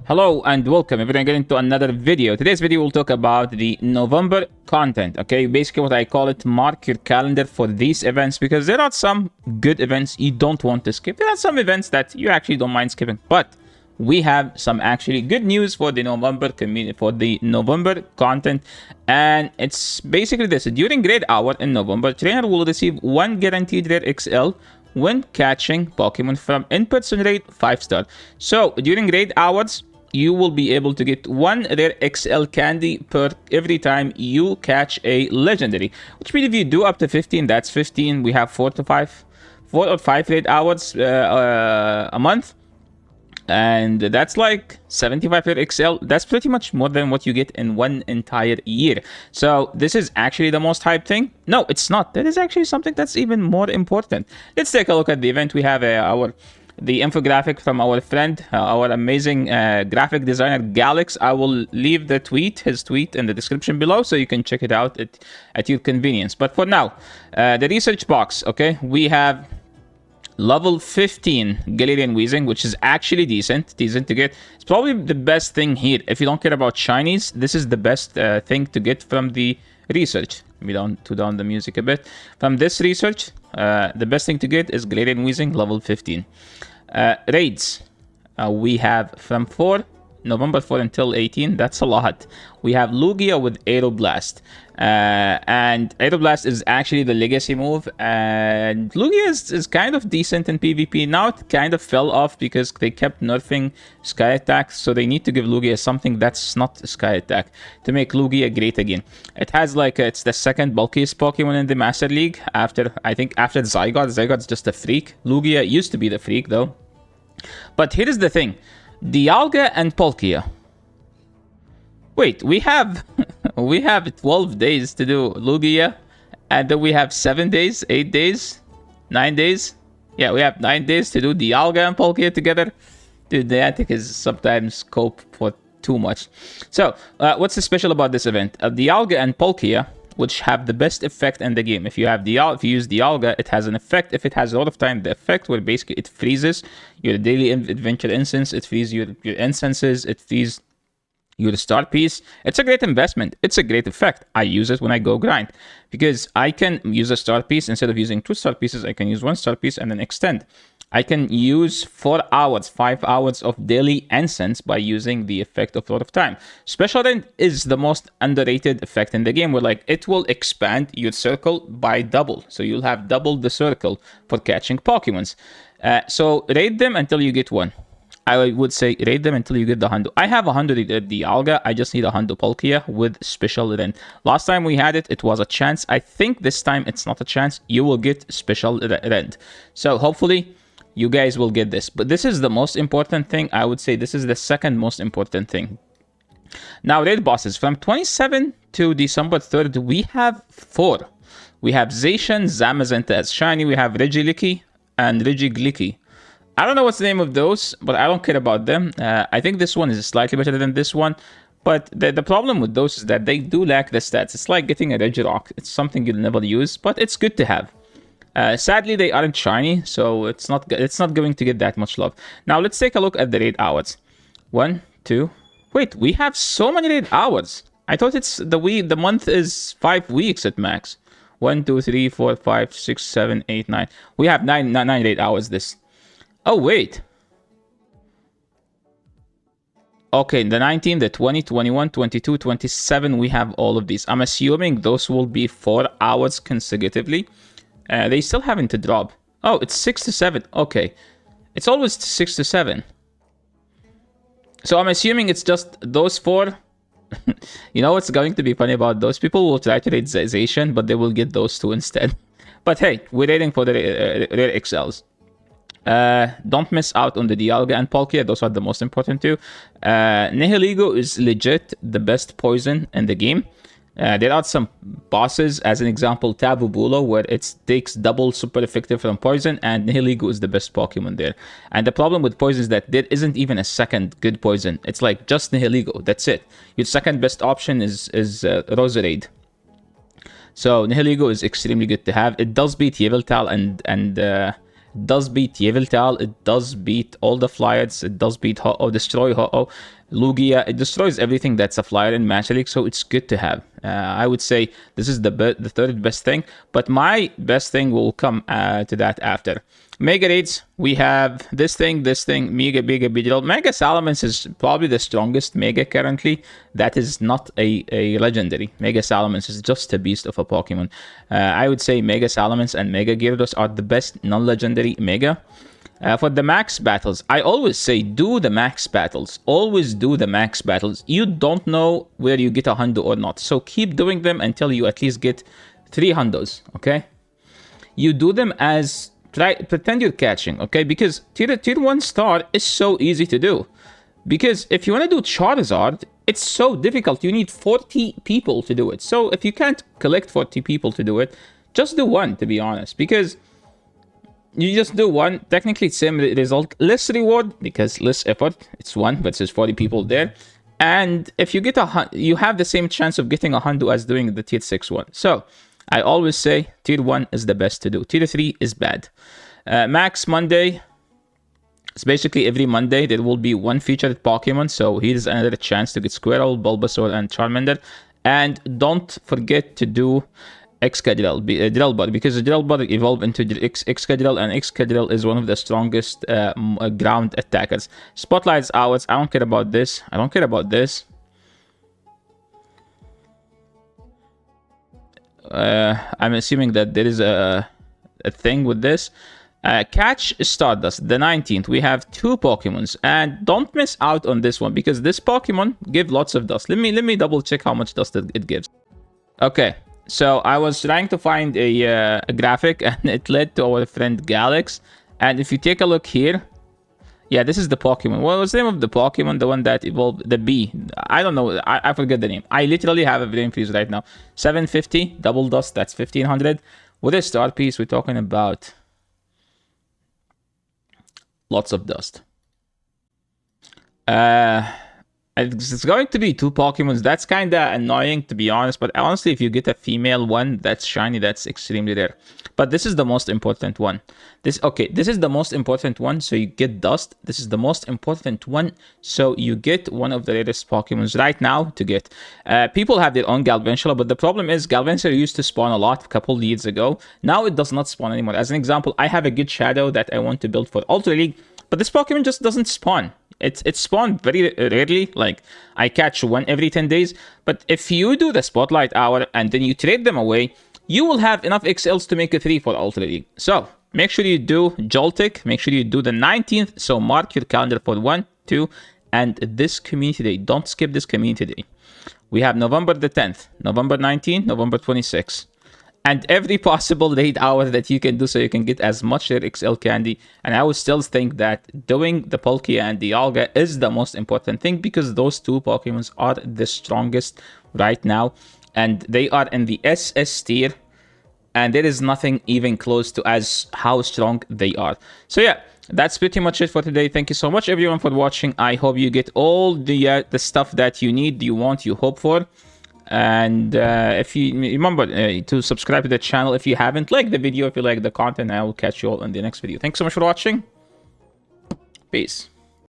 Hello and welcome. We're going to get into another video. Today's video will talk about the November content. Okay, basically what I call it, mark your calendar for these events because there are some good events you don't want to skip. There are some events that you actually don't mind skipping, but we have some actually good news for the November community, for the November content, and it's basically this. During grade hour in November, trainer will receive 1 guaranteed rare XL when catching Pokemon from in-person raid 5-star. So during raid hours, you will be able to get 1 rare XL candy per every time you catch a legendary, which means if you do up to 15, that's 15. We have 4 or 5 raid hours a month, and that's like 75 rare XL. That's pretty much more than what you get in one entire year. So this is actually the most hyped thing. No, it's not. There is actually something that's even more important. Let's take a look at the event. We have the infographic from our friend, our amazing graphic designer Galix. I will leave his tweet in the description below, so you can check it out at your convenience. But for now, the research box, okay, we have level 15 Galarian Weezing, which is actually decent to get. It's probably the best thing here. If you don't care about shinies, this is the best thing to get from the research. Let me tone down the music a bit. From this research, the best thing to get is Galarian Weezing level 15. Raids, we have from November 4 until 18. That's a lot. We have Lugia with Aeroblast. And Aeroblast is actually the legacy move. And Lugia is kind of decent in PvP. Now it kind of fell off because they kept nerfing Sky Attack. So they need to give Lugia something that's not Sky Attack to make Lugia great again. It has it's the second bulkiest Pokemon in the Master League after Zygarde. Zygarde's just a freak. Lugia used to be the freak though. But here is the thing. DIALGA and Palkia. Wait, we have 12 days to do Lugia, and then we have 7 days, 8 days, 9 days. Yeah, we have 9 days to do DIALGA and Palkia together. Dude, Niantic is sometimes scope for too much. So, what's so special about this event? DIALGA and Palkia, which have the best effect in the game. If you use DIALGA, it has an effect. If it has a lot of time, the effect where basically it freezes your daily adventure instance, it freezes your instances, it freezes your star piece. It's a great investment. It's a great effect. I use it when I go grind because I can use a star piece instead of using 2 star pieces. I can use 1 star piece and then extend. I can use 4 hours, 5 hours of daily incense by using the effect of Lord of Time. Special Rend is the most underrated effect in the game where it will expand your circle by double. So you'll have double the circle for catching Pokemons. So raid them until you get 1. I would say raid them until you get the Hundo. I have 100 at the Alga. I just need a Hundo Palkia with Special Rend. Last time we had it, it was a chance. I think this time it's not a chance. You will get Special Rend. So hopefully you guys will get this. But this is the most important thing. I would say this is the second most important thing. Now, raid bosses. From 27 to December 3rd, we have 4. We have Zacian, Zamazenta as shiny. We have Regieleki and Regieleki. I don't know what's the name of those, but I don't care about them. I think this one is slightly better than this one. But the problem with those is that they do lack the stats. It's like getting a Regirock. It's something you'll never use, but it's good to have. Sadly, they aren't shiny, so it's not going to get that much love. Now, let's take a look at the raid hours. 1, 2... Wait, we have so many raid hours. I thought the month is 5 weeks at max. 1, 2, 3, 4, 5, 6, 7, 8, 9. We have 9 raid hours this. Oh, wait. Okay, the 19, the 20, 21, 22, 27, we have all of these. I'm assuming those will be 4 hours consecutively. They still haven't to drop. Oh, it's 6 to 7. Okay. It's always 6 to 7. So I'm assuming it's just those 4. You know what's going to be funny about those? People will try to raid Zacian, but they will get those 2 instead. But hey, we're raiding for the rare XLs. Don't miss out on the DIALGA and Palkia. Those are the most important too. Nihilego is legit the best poison in the game. There are some bosses, as an example, Tabubulo, where it takes double super effective from poison, and Nihilego is the best Pokemon there. And the problem with poison is that there isn't even a second good poison. It's like just Nihilego. That's it. Your second best option is Roserade. So Nihilego is extremely good to have. It does beat Yveltal and does beat Yveltal, it does beat all the flyers, it does beat Ho-Oh, destroy Ho-Oh, Lugia, it destroys everything that's a flyer in Magic League, so it's good to have. I would say this is the third best thing, but my best thing will come to that after. Mega Raids, we have this thing, Mega Beedrill. Mega Salamence is probably the strongest Mega currently. That is not a legendary. Mega Salamence is just a beast of a Pokemon. I would say Mega Salamence and Mega Gyarados are the best non-legendary Mega. For the max battles, I always say do the max battles. Always do the max battles. You don't know where you get a hundo or not. So keep doing them until you at least get 3 hundos, okay? You do them as... pretend you're catching, okay? Because tier 1 star is so easy to do. Because if you want to do Charizard, it's so difficult. You need 40 people to do it. So if you can't collect 40 people to do it, just do one, to be honest. Because you just do one, technically same result, less reward because less effort. It's 1 versus 40 people there. And if you get you have the same chance of getting a hundo as doing the tier 6 one. So I always say tier 1 is the best to do. Tier 3 is bad. Max Monday. It's basically every Monday there will be one featured Pokemon. So here's another chance to get Squirrel, Bulbasaur, and Charmander. And don't forget to do Drillbur, because Drillbur evolved into Excadrill, and Excadrill is one of the strongest ground attackers. Spotlight's ours. I don't care about this. I don't care about this. I'm assuming that there is a thing with this. Catch Stardust, the 19th. We have 2 Pokemons, and don't miss out on this one because this Pokemon gives lots of dust. Let me double check how much dust it gives. Okay, so I was trying to find a graphic, and it led to our friend Galax. And if you take a look here, yeah, this is the Pokemon. What was the name of the Pokemon? The one that evolved, the bee. I don't know. I forget the name. I literally have a brain freeze right now. 750, double dust, that's 1500. With a star piece, we're talking about lots of dust. It's going to be 2 Pokemons. That's kind of annoying, to be honest. But honestly, if you get a female one that's shiny, that's extremely rare. But this is the most important one. This is the most important one, so you get dust. This is the most important one, so you get one of the rarest Pokemons right now to get. People have their own Galvantula, but the problem is Galvantula used to spawn a lot a couple years ago. Now it does not spawn anymore. As an example, I have a good Shadow that I want to build for Ultra League, but this Pokemon just doesn't spawn. It's spawned very rarely, like I catch one every 10 days. But if you do the Spotlight Hour and then you trade them away, you will have enough XLs to make a 3 for Ultra League. So make sure you do Joltik, make sure you do the 19th. So mark your calendar for 1, 2, and this community day. Don't skip this community day. We have November the 10th, November 19th, November 26th. And every possible raid hour that you can do so you can get as much rare XL candy. And I would still think that doing the Palkia and the Dialga is the most important thing because those 2 Pokemons are the strongest right now. And they are in the SS tier. And there is nothing even close to as how strong they are. So yeah, that's pretty much it for today. Thank you so much everyone for watching. I hope you get all the stuff that you need, you want, you hope for. And if you remember to subscribe to the channel if you haven't, like the video if you like the content. I will catch you all in the next video. Thanks so much for watching. Peace.